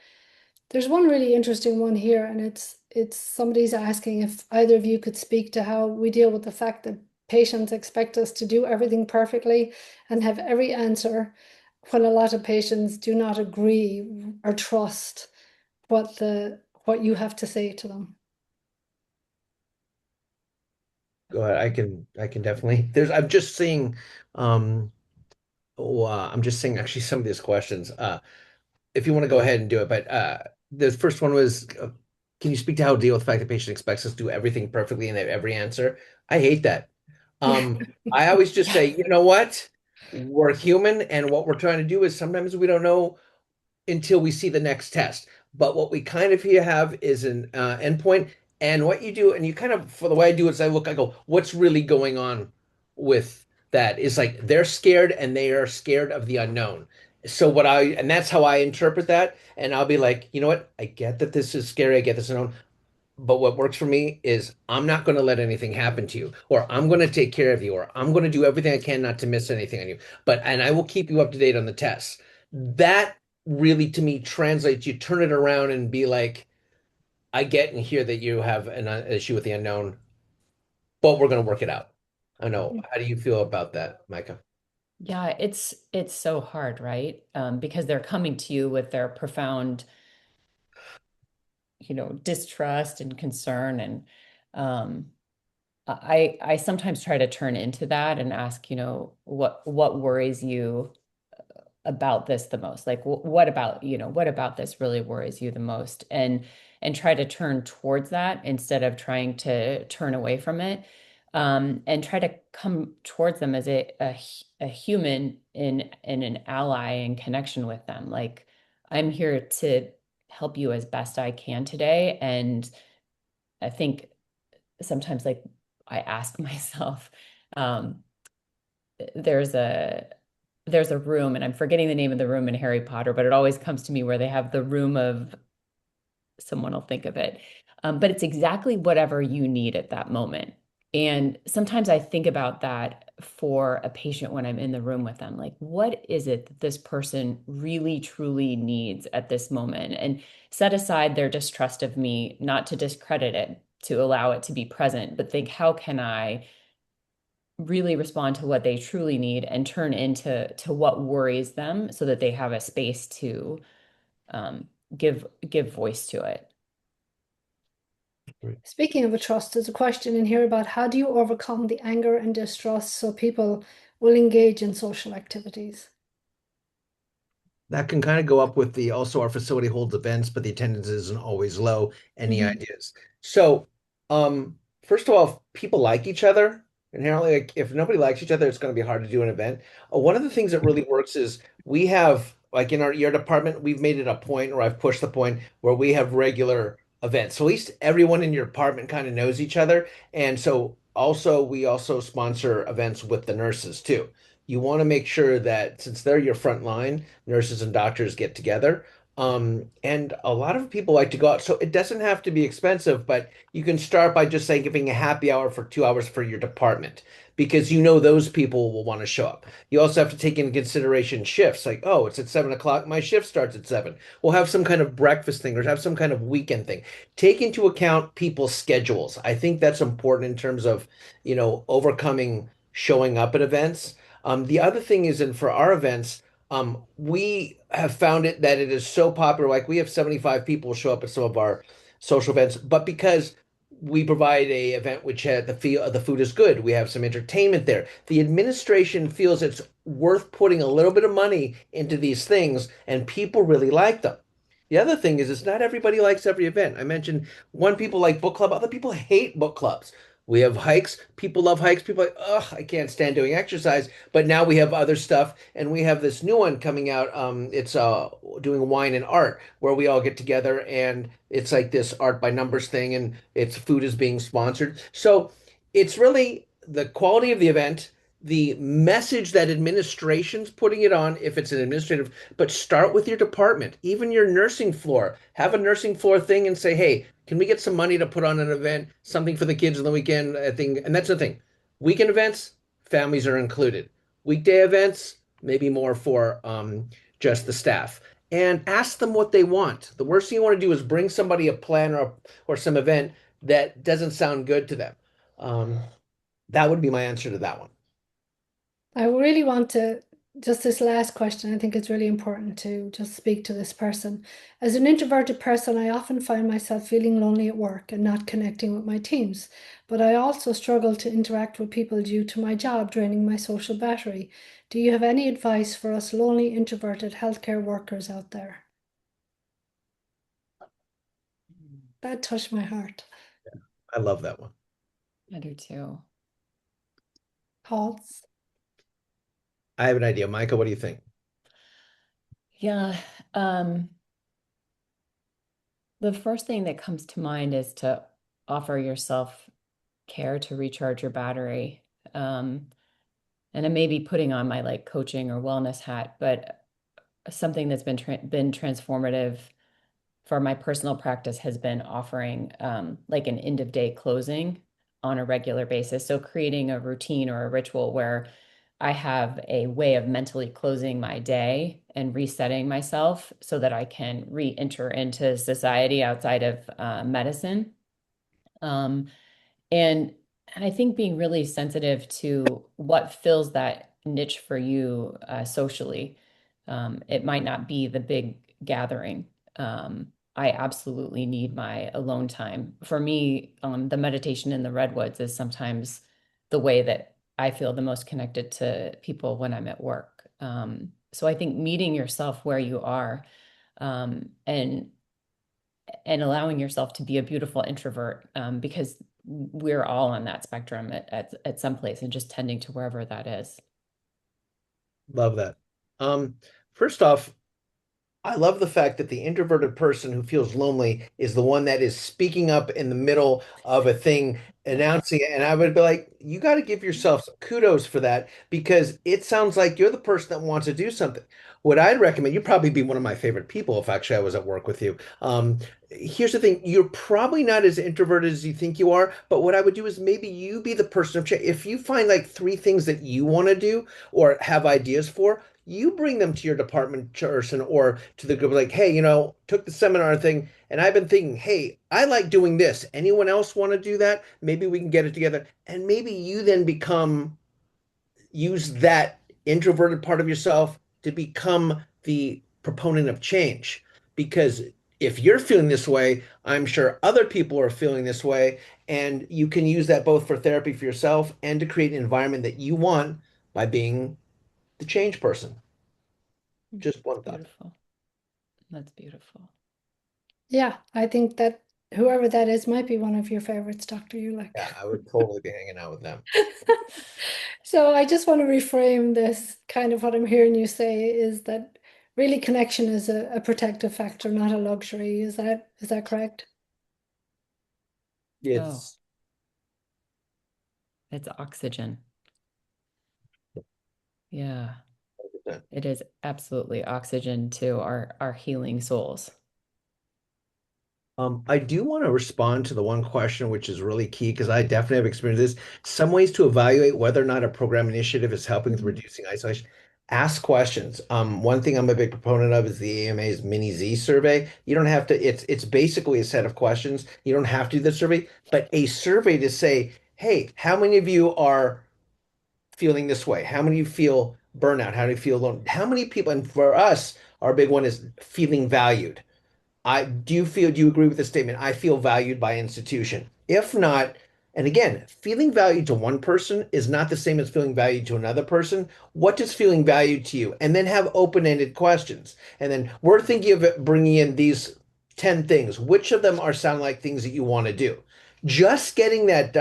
there's one really interesting one here, and it's somebody's asking if either of you could speak to how we deal with the fact that patients expect us to do everything perfectly and have every answer when a lot of patients do not agree or trust what you have to say to them. Go ahead. I can definitely. I'm just seeing. I'm just seeing actually some of these questions. If you want to go ahead and do it, but the first one was, can you speak to how to deal with the fact that patient expects us to do everything perfectly and have every answer? I hate that. I always just Yeah. say, you know what? We're human, and what we're trying to do is sometimes we don't know until we see the next test. But what we kind of here have is an endpoint, and what you do, and you kind of, for the way I do it, is I go, what's really going on with that? Is like they're scared, and they are scared of the unknown. So and that's how I interpret that, and I'll be like, you know what? I get that this is scary. I get this unknown, but what works for me is I'm not going to let anything happen to you, or I'm going to take care of you, or I'm going to do everything I can not to miss anything on you. And I will keep you up to date on the tests. That really, to me, translates. You turn it around and be like, I get and hear that you have an issue with the unknown, but we're going to work it out. I know. How do you feel about that, Micah? Yeah, it's so hard, right? Because they're coming to you with their profound, distrust and concern. And um, I sometimes try to turn into that and ask, what worries you about this the most? Like, what about this really worries you the most? And try to turn towards that instead of trying to turn away from it. And try to come towards them as a human in an ally and connection with them. Like, I'm here to help you as best I can today. And I think sometimes like I ask myself, um, there's a there's a room, and I'm forgetting the name of the room in Harry Potter, but it always comes to me where they have the room of someone will think of it. But it's exactly whatever you need at that moment. And sometimes I think about that for a patient when I'm in the room with them. Like, what is it that this person really, truly needs at this moment? And set aside their distrust of me, not to discredit it, to allow it to be present, but think, how can I really respond to what they truly need and turn into what worries them so that they have a space to um, give voice to it. Right. Speaking of a trust, there's a question in here about how do you overcome the anger and distrust so people will engage in social activities? That can kind of go up with the also our facility holds events, but the attendance isn't always low. Any Mhm. ideas? So, first of all, if people like each other, inherently, like if nobody likes each other, it's going to be hard to do an event. One of the things that really works is we have, like in our ER department, we've made it a point, or I've pushed the point where we have regular events. So at least everyone in your department kind of knows each other. And so also we also sponsor events with the nurses too. You want to make sure that since they're your front line, nurses and doctors get together. And a lot of people like to go out. So it doesn't have to be expensive, but you can start by just saying giving a happy hour for 2 hours for your department because you know those people will want to show up. You also have to take into consideration shifts. Like, oh, it's at 7 o'clock. My shift starts at 7. We'll have some kind of breakfast thing or have some kind of weekend thing. Take into account people's schedules. I think that's important in terms of, overcoming showing up at events. The other thing is, and for our events, we have found it that it is so popular. Like we have 75 people show up at some of our social events, but because we provide a event which had the food is good, we have some entertainment there. The administration feels it's worth putting a little bit of money into these things, and people really like them. The other thing is not everybody likes every event. I mentioned one people like book club, other people hate book clubs. We have hikes. People love hikes. People are like, ugh, I can't stand doing exercise. But now we have other stuff, and we have this new one coming out. It's doing wine and art, where we all get together, and it's like this art by numbers thing, and its food is being sponsored. So it's really the quality of the event, the message that administration's putting it on, if it's an administrative, but start with your department, even your nursing floor. Have a nursing floor thing and say, hey, can we get some money to put on an event, something for the kids on the weekend? I think, and that's the thing. Weekend events, families are included. Weekday events, maybe more for just the staff. And ask them what they want. The worst thing you want to do is bring somebody a plan or some event that doesn't sound good to them. Um, that would be my answer to that one. I really want to, just this last question, I think it's really important to just speak to this person. As an introverted person, I often find myself feeling lonely at work and not connecting with my teams, but I also struggle to interact with people due to my job draining my social battery. Do you have any advice for us lonely, introverted healthcare workers out there? That touched my heart. I love that one. I do too. Thoughts? I have an idea. Micah, what do you think? Yeah. Um, the first thing that comes to mind is to offer yourself care to recharge your battery. Um, and I may be putting on my like coaching or wellness hat, but something that's been transformative for my personal practice has been offering like an end of day closing on a regular basis. So creating a routine or a ritual where I have a way of mentally closing my day and resetting myself so that I can re-enter into society outside of medicine. Um, and I think being really sensitive to what fills that niche for you socially. It might not be the big gathering. I absolutely need my alone time. For me, the meditation in the redwoods is sometimes the way that I feel the most connected to people when I'm at work. So I think meeting yourself where you are, and allowing yourself to be a beautiful introvert, because we're all on that spectrum at some place, and just tending to wherever that is. Love that. Um, First off, I love the fact that the introverted person who feels lonely is the one that is speaking up in the middle of a thing, announcing it. And I would be like, you got to give yourself some kudos for that because it sounds like you're the person that wants to do something. What I'd recommend, you'd probably be one of my favorite people if actually I was at work with you. Here's the thing, you're probably not as introverted as you think you are, but what I would do is maybe you be the person of change. If you find like three things that you want to do or have ideas for, you bring them to your department person or to the group like, hey, took the seminar thing and I've been thinking, hey, I like doing this. Anyone else want to do that? Maybe we can get it together. And maybe you then use that introverted part of yourself to become the proponent of change. Because if you're feeling this way, I'm sure other people are feeling this way. And you can use that both for therapy for yourself and to create an environment that you want by being the change person. Just That's one thought. beautiful. That's beautiful. Yeah, I think that whoever that is might be one of your favorites, Dr. Ulick. Yeah, I would totally be hanging out with them. So I just want to reframe this. Kind of what I'm hearing you say is that really connection is a protective factor, not a luxury. Is that correct? Oh, It's it's oxygen. Yeah, 100%. it is absolutely oxygen to our healing souls. I do want to respond to the one question, which is really key because I definitely have experienced this. Some ways to evaluate whether or not a program initiative is helping with Mhm. reducing isolation. Ask questions. One thing I'm a big proponent of is the AMA's Mini Z survey. You don't have to, it's basically a set of questions. You don't have to do the survey, but a survey to say, hey, how many of you are feeling this way? How many of you feel burnout? How do you feel alone? How many people, and for us, our big one is feeling valued. Do you agree with this statement? I feel valued by institution. If not, and again, feeling valued to one person is not the same as feeling valued to another person. What does feeling valued to you? And then have open-ended questions. And then we're thinking of it, bringing in these 10 things. Which of them are sound like things that you want to do? Just getting that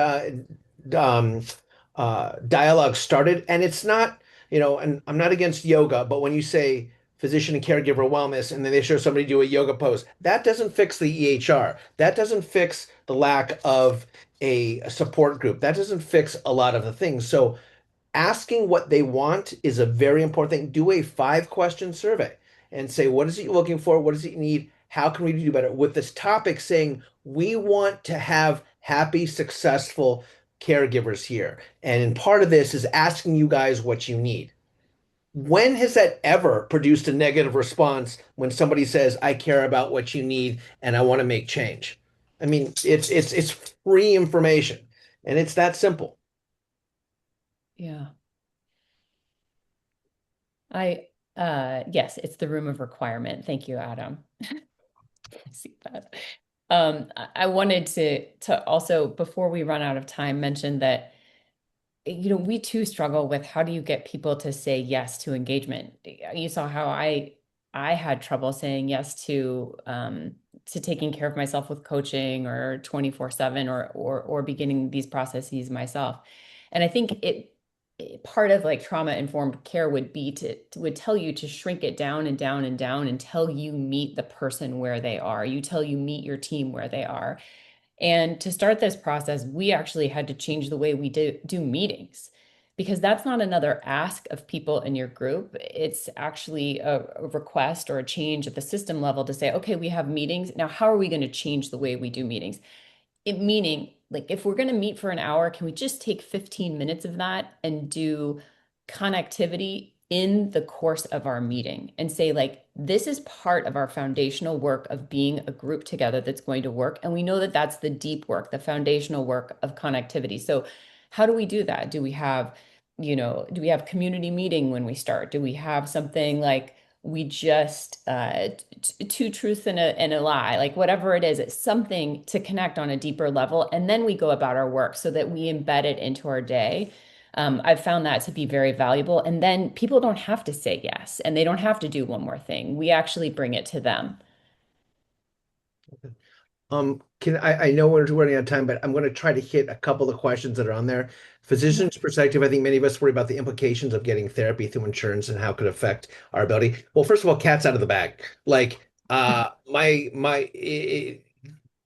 um, dialogue started. And it's not, and I'm not against yoga, but when you say physician and caregiver wellness, and then they show somebody do a yoga pose. That doesn't fix the EHR. That doesn't fix the lack of a support group. That doesn't fix a lot of the things. So asking what they want is a very important thing. Do a 5-question survey and say, what is it you're looking for? What does it need? How can we do better? With this topic saying, we want to have happy, successful caregivers here. And part of this is asking you guys what you need. When has that ever produced a negative response when somebody says, I care about what you need and I want to make change? I mean, it's free information and it's that simple. Yeah. I yes, it's the room of requirement. Thank you, Adam. I see that. I wanted to also, before we run out of time, mention that we too struggle with how do you get people to say yes to engagement. You saw how I had trouble saying yes to taking care of myself with coaching or 24/7 or beginning these processes myself. And I think part of like trauma informed care would be would tell you to shrink it down and down and down until you meet the person where they are. You tell you meet your team where they are. And to start this process, we actually had to change the way we do meetings because that's not another ask of people in your group. It's actually a request or a change at the system level to say, okay, we have meetings. Now, how are we going to change the way we do meetings? It meaning like if we're going to meet for an hour, can we just take 15 minutes of that and do connectivity in the course of our meeting and say like this is part of our foundational work of being a group together that's going to work, and we know that that's the deep work, the foundational work of connectivity. So how do we do that? Do we have community meeting when we start? Do we have something like we just two truths and a lie, like whatever it is, it's something to connect on a deeper level, and then we go about our work so that we embed it into our day. I've found that to be very valuable, and then people don't have to say yes and they don't have to do one more thing. We actually bring it to them. I know we're running out of time, but I'm going to try to hit a couple of questions that are on there. Yeah. Physician's perspective, I think many of us worry about the implications of getting therapy through insurance and how it could affect our ability. Well, first of all, cat's out of the bag. Like,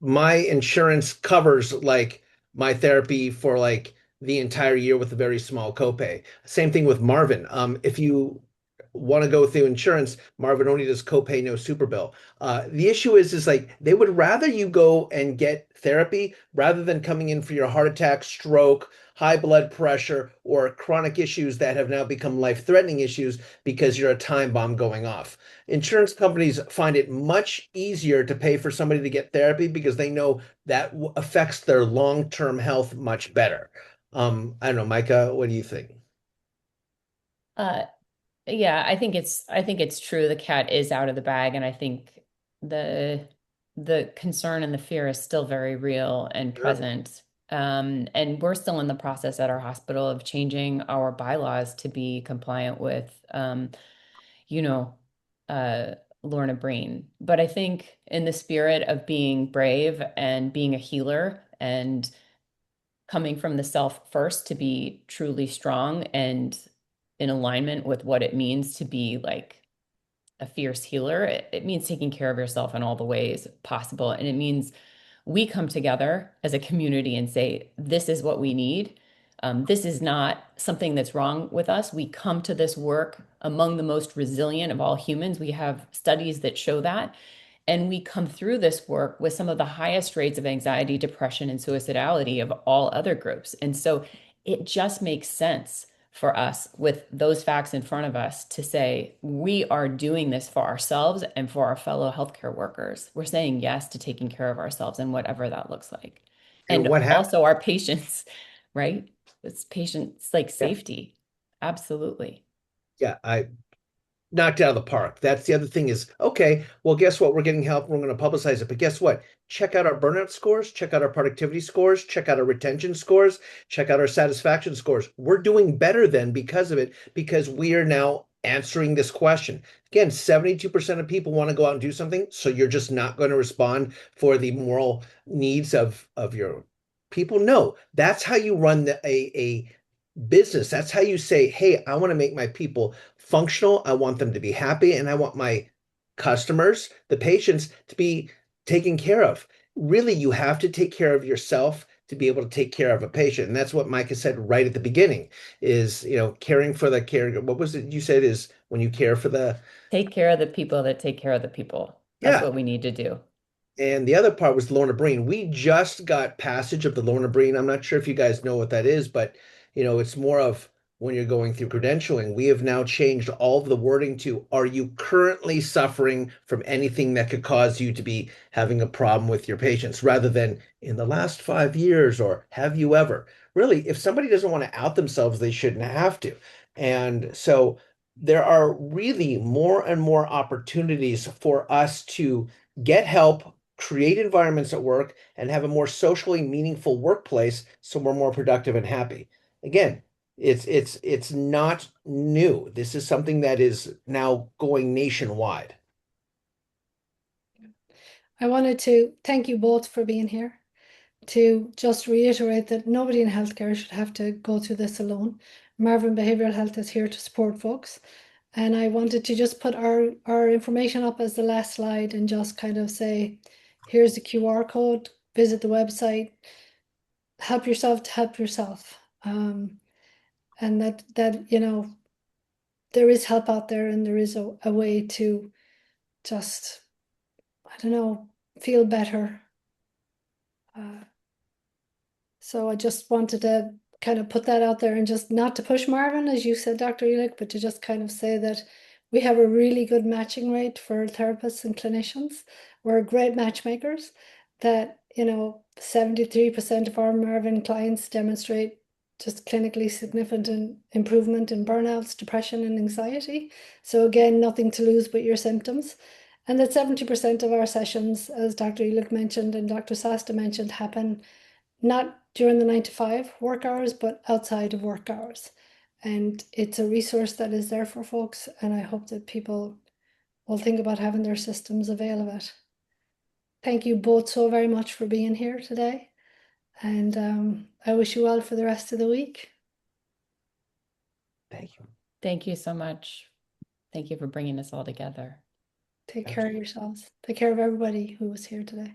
my insurance covers like my therapy for like the entire year with a very small copay. Same thing with Marvin. If you want to go through insurance, Marvin only does copay, no super bill. The issue is like they would rather you go and get therapy rather than coming in for your heart attack, stroke, high blood pressure, or chronic issues that have now become life-threatening issues because you're a time bomb going off. Insurance companies find it much easier to pay for somebody to get therapy because they know that affects their long-term health much better. I don't know, Micah, what do you think? Uh, yeah, I think it's true. The cat is out of the bag, and I think the the concern and the fear is still very real and Sure. present. And we're still in the process at our hospital of changing our bylaws to be compliant with, you know, uh, Lorna Breen. But I think in the spirit of being brave and being a healer and coming from the self first to be truly strong and in alignment with what it means to be like a fierce healer. It means taking care of yourself in all the ways possible. And it means we come together as a community and say, this is what we need. This is not something that's wrong with us. We come to this work among the most resilient of all humans. We have studies that show that. And we come through this work with some of the highest rates of anxiety, depression, and suicidality of all other groups. And so it just makes sense for us with those facts in front of us to say, we are doing this for ourselves and for our fellow healthcare workers. We're saying yes to taking care of ourselves and whatever that looks like. And And what happened? also our patients, right? It's patients like Yeah, safety. Absolutely. yeah, I knocked out of the park. That's the other thing is, okay, well, guess what? We're getting help. We're going to publicize it. But guess what? Check out our burnout scores, check out our productivity scores, check out our retention scores, check out our satisfaction scores. We're doing better then because of it, because we are now answering this question. Again, 72% of people want to go out and do something, so you're just not going to respond for the moral needs of your people. No, that's how you run a business. That's how you say, hey, I want to make my people functional. I want them to be happy, and I want my customers, the patients, to be taken care of. Really, you have to take care of yourself to be able to take care of a patient. And that's what Micah said right at the beginning is, caring for the care. What was it you said is when you care for the, Take care of the people that take care of the people. That's yeah, what we need to do. and the other part was Lorna Breen. We just got passage of the Lorna Breen. I'm not sure if you guys know what that is, but it's more of when you're going through credentialing. We have now changed all of the wording to, are you currently suffering from anything that could cause you to be having a problem with your patients, rather than in the last 5 years or have you ever? Really, if somebody doesn't want to out themselves, they shouldn't have to. And so there are really more and more opportunities for us to get help, create environments at work, and have a more socially meaningful workplace so we're more productive and happy. Again, it's not new. This is something that is now going nationwide. I wanted to thank you both for being here, to just reiterate that nobody in healthcare should have to go through this alone. Marvin Behavioral Health is here to support folks. And I wanted to just put our information up as the last slide and just kind of say, here's the QR code, visit the website, help yourself to help yourself. And that, there is help out there and there is a way to just, I don't know, feel better. Uh, So I just wanted to kind of put that out there and just not to push Marvin, as you said, Dr. Elick, but to just kind of say that we have a really good matching rate for therapists and clinicians. We're great matchmakers that, 73% of our Marvin clients demonstrate just clinically significant improvement in burnouts, depression, and anxiety. So again, nothing to lose but your symptoms. And that 70% of our sessions, as Dr. Elick mentioned and Dr. Sasta mentioned, happen not during the 9 to 5 work hours, but outside of work hours. And it's a resource that is there for folks. And I hope that people will think about having their systems avail of it. thank you both so very much for being here today. And I wish you well for the rest of the week. Thank you. Thank you so much. Thank you for bringing us all together. Take care of yourselves. Take care of everybody who was here today.